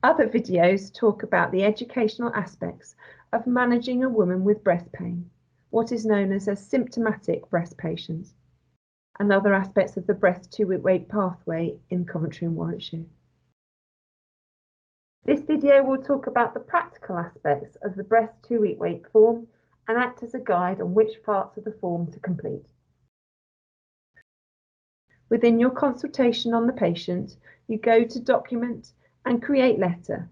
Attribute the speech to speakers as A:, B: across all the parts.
A: Other videos talk about the educational aspects of managing a woman with breast pain, what is known as a symptomatic breast patient, and other aspects of the breast to weight pathway in Coventry and Warwickshire. This video will talk about the practical aspects of the breast 2-week weight form and act as a guide on which parts of the form to complete. Within your consultation on the patient, you go to Document and Create Letter.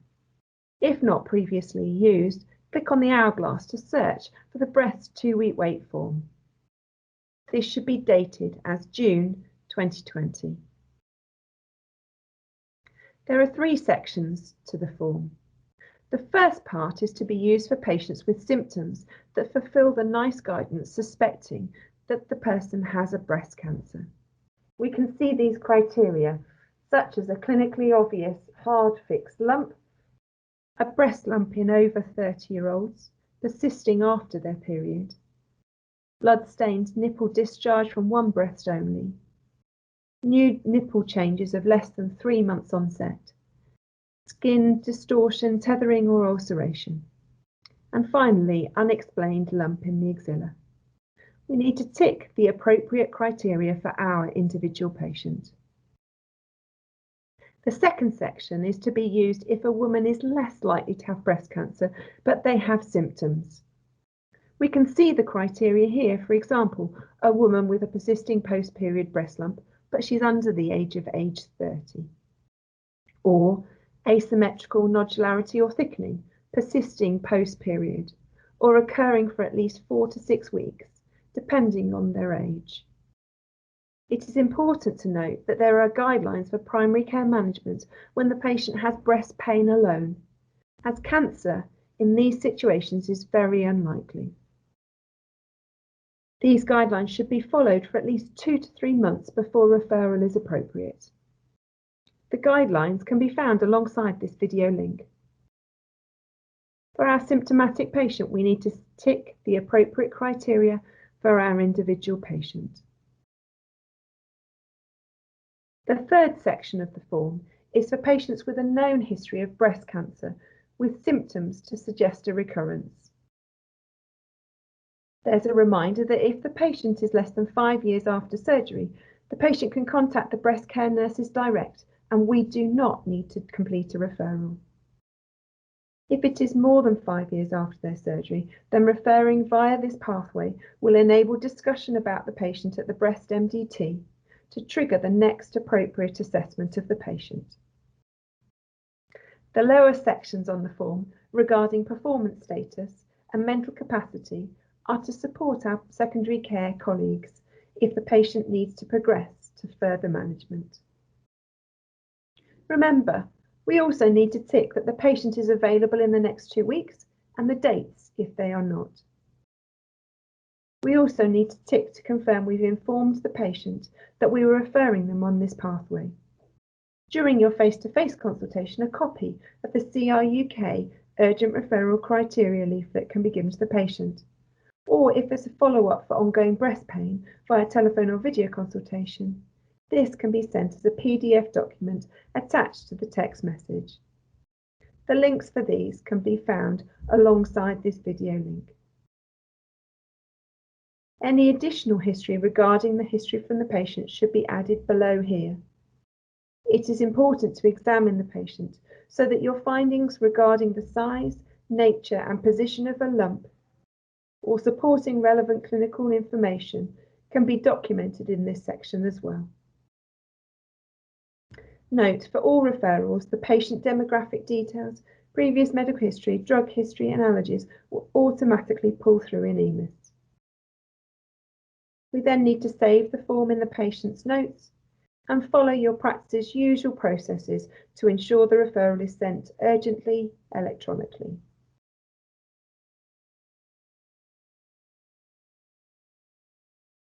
A: If not previously used, click on the hourglass to search for the breast 2-week weight form. This should be dated as June 2020. There are 3 sections to the form. The first part is to be used for patients with symptoms that fulfill the NICE guidance suspecting that the person has a breast cancer. We can see these criteria, such as a clinically obvious hard fixed lump, a breast lump in over 30-year-olds, persisting after their period, blood-stained nipple discharge from one breast only, new nipple changes of less than 3 months onset, skin distortion, tethering or ulceration, and finally, unexplained lump in the axilla. We need to tick the appropriate criteria for our individual patient. The second section is to be used if a woman is less likely to have breast cancer, but they have symptoms. We can see the criteria here, for example, a woman with a persisting post-period breast lump, but she's under the age 30. Or asymmetrical nodularity or thickening, persisting post-period, or occurring for at least 4 to 6 weeks, depending on their age. It is important to note that there are guidelines for primary care management when the patient has breast pain alone, as cancer in these situations is very unlikely. These guidelines should be followed for at least 2 to 3 months before referral is appropriate. The guidelines can be found alongside this video link. For our symptomatic patient, we need to tick the appropriate criteria for our individual patient. The third section of the form is for patients with a known history of breast cancer with symptoms to suggest a recurrence. There's a reminder that if the patient is less than 5 years after surgery, the patient can contact the breast care nurses direct and we do not need to complete a referral. If it is more than 5 years after their surgery, then referring via this pathway will enable discussion about the patient at the breast MDT to trigger the next appropriate assessment of the patient. The lower sections on the form regarding performance status and mental capacity are to support our secondary care colleagues if the patient needs to progress to further management. Remember, we also need to tick that the patient is available in the next 2 weeks and the dates if they are not. We also need to tick to confirm we've informed the patient that we were referring them on this pathway. During your face-to-face consultation, a copy of the CRUK Urgent Referral Criteria leaflet can be given to the patient. Or if there's a follow-up for ongoing breast pain via telephone or video consultation, this can be sent as a PDF document attached to the text message. The links for these can be found alongside this video link. Any additional history regarding the history from the patient should be added below here. It is important to examine the patient so that your findings regarding the size, nature and position of a lump or supporting relevant clinical information can be documented in this section as well. Note, for all referrals, the patient demographic details, previous medical history, drug history and allergies will automatically pull through in EMIS. We then need to save the form in the patient's notes and follow your practice's usual processes to ensure the referral is sent urgently electronically.